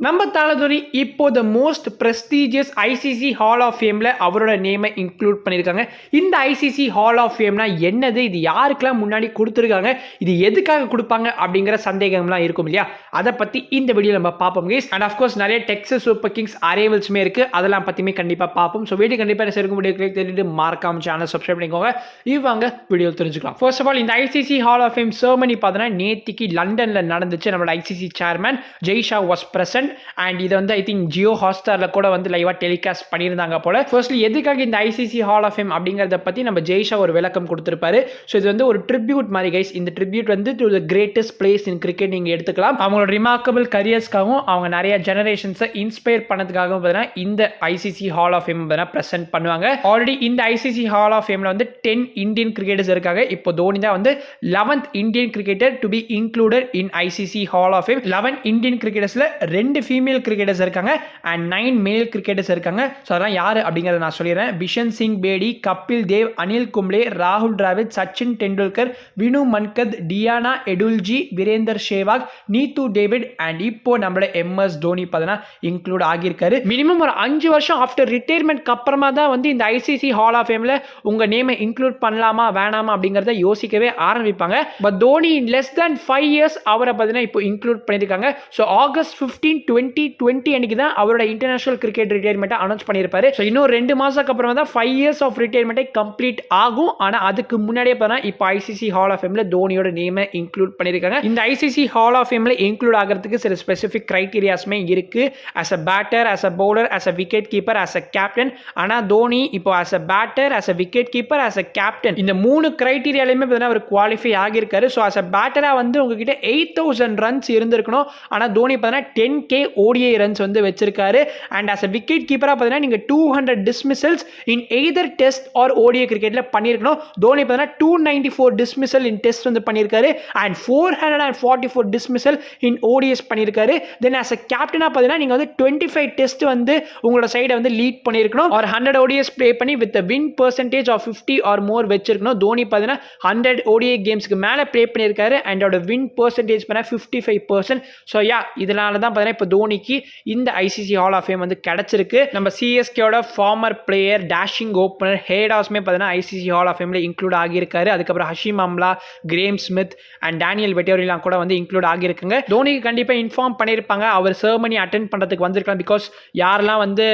நம்ம தலதுரை இப்போ the most prestigious ICC hall of ஃபேமில் அவரோட நேமை இன்க்ளூட் பண்ணியிருக்காங்க. இந்த ஐசிசி ஹால் ஆஃப் ஃபேம்னா என்னது, இது யாருக்கெல்லாம் முன்னாடி கொடுத்துருக்காங்க, இது எதுக்காக கொடுப்பாங்க அப்படிங்கிற சந்தேகம்லாம் இருக்கும் இல்லையா, அதை பற்றி இந்த வீடியோ நம்ம பார்ப்போம் கைஸ். அண்ட் ஆஃப்கோர்ஸ் நிறைய டெக்ஸஸ் சூப்பர் கிங்ஸ் அரைவல்ஸுமே இருக்குது, அதெல்லாம் பற்றியுமே கண்டிப்பாக பார்ப்போம். ஸோ வீடியோ கண்டிப்பாக சேர்க்கும் வீடியோ தெரிஞ்சுட்டு மறக்காம சேனல் சப்ஸ்கிரைப் பண்ணிக்கோங்க. இவங்க வீடியோ தெரிஞ்சுக்கலாம். ஃபர்ஸ்ட் ஆஃப் ஆல் இந்த ICC hall of fame ceremony பார்த்தீங்கன்னா நேத்திக்கு லண்டனில் நடந்துச்சு. நம்மளோட ICC chairman Jay Shah was present. And இதை வந்து ஐ திங்க் ஜியோ ஹாட்ஸ்டாரில் கூட வந்து லைவாக டெலிகாஸ்ட் பண்ணியிருந்தாங்க போல. ஃபர்ஸ்ட்லி எதுக்காக இந்த ஐசிசி ஹால் ஆஃப் ஃபேம் அப்படிங்கிறத பற்றி நம்ம ஜெய்ஷா ஒரு விளக்கம் கொடுத்துருப்பாரு. ஸோ இது வந்து ஒரு ட்ரிபியூட் மாதிரி கைஸ். இந்த ட்ரிபியூட் வந்து to the greatest place in cricket நீங்கள் எடுத்துக்கலாம். அவங்களோட ரிமார்க்கபிள் கரியர்ஸ்க்காகவும் அவங்க நிறைய ஜெனரேஷன்ஸை இன்ஸ்பயர் பண்ணதுக்காகவும் பார்த்தீங்கன்னா இந்த ஐசிசி ஹால் ஆஃப் ஃபேம் பார்த்தீங்கன்னா ப்ரெசென்ட் பண்ணுவாங்க. ஆல்ரெடி இந்த ஐசிசி ஹால் ஆஃப் ஃபேமில் வந்து 10 இந்தியன் கிரிக்கெட்டர்ஸ் இருக்காங்க. இப்போ தோனி தான் வந்து 11th Indian cricketer to be included in ICC hall of fame. 11 Indian கிரிக்கெட்டர்ஸில் 2 ஃபீமேல் கிரிக்கெட்டர்ஸ் இருக்காங்க அண்ட் 9 மேல் கிரிக்கெட்டர்ஸ் இருக்காங்க. ஸோ அதெல்லாம் யார் அப்படிங்கிறத நான் சொல்லிடுறேன். பிஷன் சிங் பேடி, கபில் தேவ், அனில் கும்ப்ளே, ராகுல் டிராவிட், சச்சின் டெண்டுல்கர், வினு மன்கத், டியானா எடுல்ஜி, வீரேந்தர் சேவாக், நீத்து டேவிட் அண்ட் இப்போ நம்மளோட எம்எஸ் தோனி பார்த்தீங்கன்னா இன்க்ளூட் ஆகியிருக்காரு. மினிமம் ஒரு 5 வருஷம் ஆஃப்டர் ரிட்டையர்மெண்ட் அப்புறமா தான் வந்து இந்த ஐசிசி ஹால் ஆஃப் ஃபேமில் உங்கள் நேமை இன்க்ளூட் பண்ணலாமா வேணாமா அப்படிங்கிறத யோசிக்கவே ஆரம்பிப்பாங்க. But Dhoni in less than 5 years அவரை பார்த்தீங்கன்னா இப்போ இன்க்ளூட் பண்ணியிருக்காங்க. ஸோ ஆகஸ்ட் 15, 2020 அன்னைக்கு தான் அவரோட இன்டர்நேஷனல் கிரிக்கெட் ரிட்டையர்மெண்ட்டை அனௌன்ஸ் பண்ணியிருப்பாரு. ஸோ இன்னும் 2 மாதத்துக்கு அப்புறம் தான் 5 இயர்ஸ் ஆஃப் ரிட்டையர்மெண்ட்டை கம்ப்ளீட் ஆகும். ஆனால் அதுக்கு முன்னாடியே பார்த்தா இப்போ ஐசிசி ஹால் ஆஃப் ஃபேமில் தோனியோட நேமை இன்க்ளூட் பண்ணியிருக்காங்க. இந்த ஐசிசி ஹால் ஆஃப் ஃபேமில் இன்க்ளூட் ஆகிறதுக்கு சில ஸ்பெசிஃபிக் கிரைட்டீரியாஸ்மே இருக்கு. As a batter, as a bowler, as a wicket keeper, as a captain. ஆனால் தோனி இப்போ as a batter, as a wicket keeper, as a captain இந்த 3 கிரைட்டீரியாலையுமே பார்த்தீங்கன்னா அவர் குவாலிஃபை ஆகியிருக்காரு. ஸோ ஆஸ் அ பேட்டராக வந்து உங்ககிட்ட 8000 ரன்ஸ் இருந்திருக்கணும். ஆனால் தோனி பார்த்தீங்கன்னா 10K ODI ரன்ஸ் வந்து வச்சிருக்காரு. அண்ட் ஆஸ் அ விக்கெட் கீப்பராக பார்த்தீங்கன்னா நீங்கள் 200 dismissals in either test or ODI கிரிக்கெட்டில் பண்ணியிருக்கணும். தோனி பார்த்தீங்கன்னா 294 டிஸ்மிசல் இன் டெஸ்ட் வந்து பண்ணியிருக்காரு அண்ட் 444 டிஸ்மிசல் இன் ODIs பண்ணியிருக்காரு. தென் ஆஸ் அ கேப்டனாக பார்த்தீங்கன்னா நீங்கள் வந்து 25 டெஸ்ட் வந்து உங்களோட சைடை வந்து லீட் பண்ணியிருக்கணும். ஒரு 100 ODIs ப்ளே பண்ணி with win percentage of 50 or more வச்சிருக்கணும். தோனி பார்த்தீங்கன்னா 100 ODI கேம்ஸ்க்கு மேலே ப்ளே பண்ணியிருக்காரு அண்ட் அவரோட வின் பர்சன்டேஜ் பண்ண 55%. ஸோ யா இதனால தான் பார்த்தீங்கன்னா இப்போ தோனிக்கு இந்த ஐசிசி ஹால் ஆஃப் ஃபேம் வந்து கிடைச்சிருக்கு. நம்ம சிஎஸ்கேயோட ஃபார்மர் பிளேயர், டேஷிங் ஓப்பனர் ஹேடாஸ்மே பார்த்தீங்கன்னா ஐசிசி ஹால் ஆஃப் ஃபேமில் இன்க்ளூட் ஆகியிருக்காரு. அதுக்கப்புறம் Hashim Amla, Graeme Smith and Daniel வெட்டோரிலாம் கூட வந்து இன்க்ளூட் ஆகியிருக்குங்க. தோனிக்கு கண்டிப்பாக இன்ஃபார்ம் பண்ணியிருப்பாங்க. அவர் செர்மனி அட்டென்ட் பண்ணுறதுக்கு வந்திருக்கலாம். பிகாஸ் யாரெல்லாம் வந்து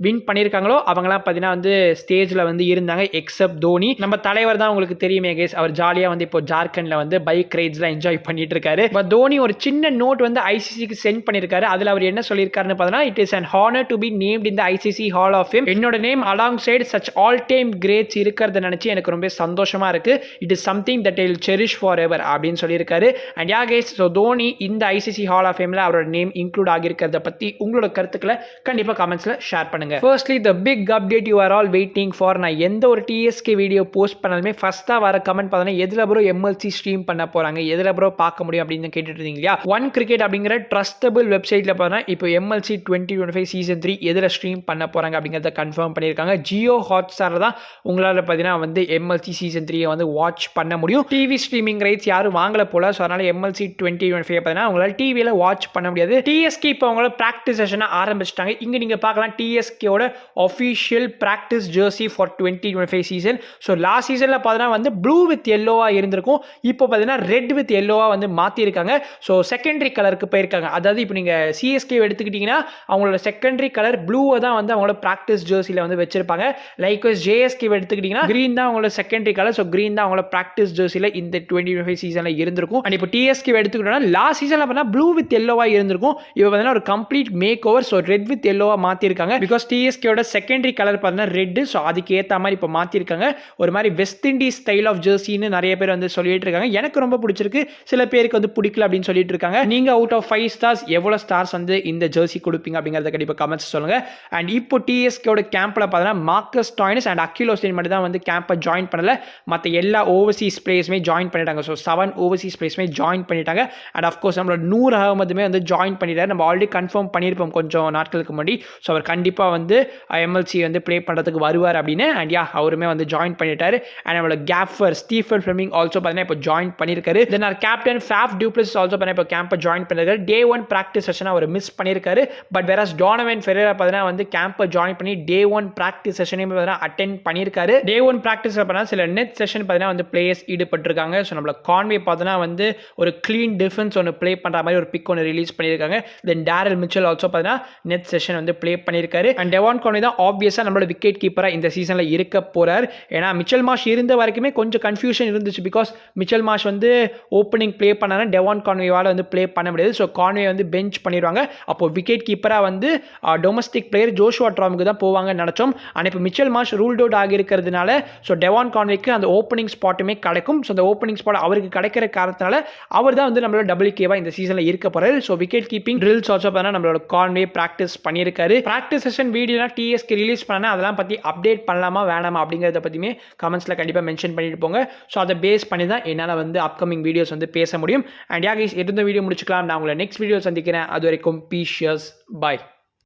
வின் பண்ணியிருக்காங்களோ அவங்களாம் பார்த்தீங்கன்னா வந்து ஸ்டேஜில் வந்து இருந்தாங்க எக்ஸப்ட் தோனி. நம்ம தலைவர் தான் உங்களுக்கு தெரியுமே கேஸ், அவர் ஜாலியாக வந்து இப்போ ஜார்க்கண்டில் வந்து பைக் ரைட்ஸ்லாம் என்ஜாய் பண்ணிட்டு இருக்காரு. பட் தோனி ஒரு சின்ன நோட் வந்து ஐசிசிக்கு சென்ட் பண்ணியிருக்காரு. அதில் அவர் என்ன சொல்லியிருக்காருன்னு பார்த்தீங்கன்னா, it is an honor to be named in the ICC Hall of Fame. என்னோட name alongside such all time greats இருக்கிறத நினைச்சு எனக்கு ரொம்ப சந்தோஷமா இருக்கு. It is something that I will cherish for ever அப்படின்னு சொல்லியிருக்காரு. And yeah guys, so Dhoni இந்த ஐசிசி ஹால் ஆஃப் ஃபேமில் அவரோட நேம் இன்க்ளூட் ஆகியிருக்கிறத பற்றி உங்களோட கருத்துக்களை கண்டிப்பாக கமெண்ட்ஸில் ஷேர் பண்ணுங்க. Firstly the big update you are all waiting for. நான் எந்த ஒரு டிஎஸ்கே வீடியோ போஸ்ட் பண்ணாலுமே ஃபர்ஸ்ட்டாக வர கமெண்ட் பார்த்தீங்கன்னா எதில் ப்ரோ எம்எல்சி ஸ்ட்ரீம் பண்ண போகிறாங்க, எதில் ப்ரோ பார்க்க முடியும் அப்படின்னு கேட்டுட்டு இருந்தீங்க இல்லையா. ஒன் கிரிக்கெட் அப்படிங்கிற ட்ரஸ்டபிள் வெப்சைட்டில் பார்த்தீங்கன்னா இப்போ எம்எல்சி 2025 சீசன் 3 எதில் ஸ்ட்ரீம் பண்ண போகிறாங்க அப்படிங்கிறத கன்ஃபார்ம் பண்ணியிருக்காங்க. ஜியோ ஹாட்ஸ்டாரில் தான் உங்களால் பார்த்தீங்கன்னா வந்து எம்எல்சி சீசன் 3 வந்து வாட்ச் பண்ண முடியும். டிவி ஸ்ட்ரீமிங் ரைட்ஸ் யாரும் வாங்கல போல. ஸோ அதனால் எம்எல்சி 2025 பார்த்தீங்கன்னா உங்களால் டிவியில் வாட்ச் பண்ண முடியாது. டிஎஸ்கே இப்போ அவங்களோட ப்ராக்டிஸ் செஷனை ஆரம்பிச்சிட்டாங்க. இங்கே நீங்கள் பார்க்கலாம் டிஎஸ்கேயோட official practice jersey for 2025 season. So last சீசனில் பார்த்தீங்கன்னா வந்து ப்ளூ வித் எல்லோவாக இருந்திருக்கும். இப்போ பார்த்தீங்கன்னா ரெட் வித் எல்லோவாக வந்து மாற்றிருக்காங்க. ஸோ செகண்டரி கலருக்கு போயிருக்காங்க. அதாவது இப்போ நீங்கள் சிஎஸ்கே எடுத்துக்கிட்டிங்கன்னா அவங்களோட செகண்டரி கலர் ப்ளூவை தான் வந்து அவங்களோட ப்ராக்டிஸ் ஜெர்சியில் வந்து வச்சிருப்பாங்க. லைக்வைஸ் ஜேஎஸ்கே எடுத்துக்கிட்டிங்கன்னா கிரீன் தான் அவங்களோட செகண்டரி கலர். ஸோ கிரீன் தான் அவங்களோட ப்ராக்டிஸ் ஜெர்சியில் இந்த 2025 சீசனில் இருந்திருக்கும். அண்ட் இப்போ டிஎஸ்கே எடுத்துக்கிட்டோம்னா லாஸ்ட் சீசனில் பார்த்தா ப்ளூ வித் எல்லோவாக இருந்திருக்கும். இப்போ பார்த்தீங்கன்னா ஒரு complete makeover. So red with எல்லோவாக மாற்றிருக்காங்க. பிகாஸ் டிஎஸ்கேயோட செகண்டரி கலர் பார்த்தீங்கன்னா ரெட். ஸோ அதுக்கு ஏற்ற மாதிரி இப்போ மாற்றிருக்காங்க. ஒரு மாதிரி வெஸ்ட் இண்டீஸ் ஸ்டைல் ஆஃப் ஜெர்சின்னு நிறைய பேர் வந்து சொல்லிட்டு இருக்காங்க. எனக்கு ரொம்ப பிடிச்சிருக்கு, சில பேருக்கு வந்து பிடிக்கல அப்படின்னு சொல்லிட்டு இருக்காங்க. நீங்க அவுட் ஆஃப் 5 ஸ்டார்ஸ் எவ்வளவு ஸ்டார்ஸ் வந்து இந்த ஜெர்சி கொடுப்பீங்க அப்படிங்கறத கண்டிப்பா கமெண்ட்ஸ் சொல்லுங்க. அண்ட் இப்போ டிஎஸ்கேயோட கேம்ப்ல பார்த்தா மார்க்கஸ் டாய்னிஸ் அண்ட் அகில் ஹுசைன் மட்டும் தான் வந்து கேம்பை ஜாயின் பண்ணல. மற்ற எல்லா ஓவர்சீஸ் பிளேயர்ஸுமே ஜாயின் பண்ணிட்டாங்க. ஸோ 7 ஓவர்சீஸ் பிளேயர்ஸுமே ஜாயின் பண்ணிட்டாங்க. அண்ட் அஃப்கோர்ஸ் நம்மளோட நூர் அகமதுமே வந்து ஜாயின் பண்ணிட்டாரு. நம்ம ஆல்ரெடி கன்ஃபார்ம் பண்ணியிருப்போம் கொஞ்சம் நாட்களுக்கு முன்னாடி. ஸோ அவர் கண்டிப்பாக வந்து எம்எல்சி வந்து ப்ளே பண்ணுறதுக்கு வருவார் அப்படின்னு. அண்ட் யா அவருமே வந்து ஜாயின் பண்ணிட்டாரு. அண்ட் நம்மளோட கேஃபர் ஸ்டீஃபன் ஃபிளமிங் ஆல்சோ பார்த்தீங்கன்னா இப்போ ஜாயின் பண்ணியிருக்காரு. Then our captain Faf du Plessis also பார்த்தீங்கன்னா இப்போ கேம்பை ஜாயின் பண்ணியிருக்காரு. டே 1 ப்ராக்டிஸ் செஷனாக அவர் அவர் மிஸ் பண்ணியிருக்காரு. பட் வேறஸ் டோனோவன் ஃபெரேரா பார்த்தீங்கன்னா வந்து கேம்பை ஜாயின் பண்ணி டே 1 ப்ராக்டிஸ் செஷனையும் பார்த்தீங்கன்னா அட்டென்ட் பண்ணியிருக்காரு. டே 1 ப்ராக்டிஸில் பார்த்தீங்கன்னா சில நெட் செஷன் பார்த்தீங்கன்னா வந்து பிளேயர்ஸ் ஈடுபட்டிருக்காங்க. ஸோ நம்மள கான்வே பார்த்தீங்கன்னா வந்து ஒரு க்ளீன் டிஃபென்ஸ் ஒன்று ப்ளே பண்ணுற மாதிரி ஒரு பிக் ஒன்று ரிலீஸ் பண்ணியிருக்காங்க. தென் டேரல் மிச்சல் ஆல்சோ பார்த்தீங்கன்னா நெட் செஷன் வந்து ப்ளே பண்ணியிருக்காரு. அண்ட் டெவான் கான்வே தான் ஆப்வியஸாக நம்மளோட விக்கெட் கீப்பராக இந்த சீசனில் இருக்க போகிறார். ஏன்னா மிச்சல் மார்ஷ் இருந்த வரைக்குமே கொஞ்சம் கன்ஃபியூஷன் இருந்துச்சு. பிகாஸ் மிச்சல் மார்ஷ் வந்து ஓப்பனிங் ப்ளே பண்ணாலும் டெவான் கான்வேவால் வந்து ப்ளே பண்ண முடியாது. ஸோ கான்வே வந்து பெஞ்ச் பண்ணிடுவாங்க. அப்போ விக்கெட் கீப்பராக வந்து டொமஸ்டிக் பிளேயர் ஜோஷுவா ட்ராமுக்கு தான் போவாங்கன்னு நினச்சோம். ஆனால் இப்போ மிச்சல் மார்ஷ் ரூல்ட் அவுட் ஆகியிருக்கிறதுனால ஸோ டெவான் கான்வேக்கு அந்த ஓப்பனிங் ஸ்பாட்டுமே கிடைக்கும். ஸோ அந்த ஓப்பனிங் ஸ்பாட் அவருக்கு கிடைக்கிற காரணத்தினால அவர் தான் வந்து நம்மளோட WK இந்த சீசனில் இருக்க போகிறாரு. So wicket keeping drills also பார்த்தீங்கன்னா நம்மளோட கான்வே ப்ராக்டிஸ் பண்ணியிருக்காரு. ப்ராக்டிஸ் செஷன் வீடியோலாம் TSK ரிலீஸ் பண்ணா அதெல்லாம் பற்றி அப்டேட் பண்ணலாமா வேணாமா அப்படிங்கிறத பற்றியுமே கமெண்ட்ஸில் கண்டிப்பாக மென்ஷன் பண்ணிட்டு போங்க. ஸோ அதை பேஸ் பண்ணி தான் என்னால் வந்து அப்கமிங் வீடியோஸ் வந்து பேச முடியும். அண்ட் யா கைஸ், இருந்த வீடியோ முடிச்சுக்கலாம். நான் உங்களை நெக்ஸ்ட் வீடியோ சந்திக்கிறேன். அது வரைக்கும் பீஷியஸ் பாய்.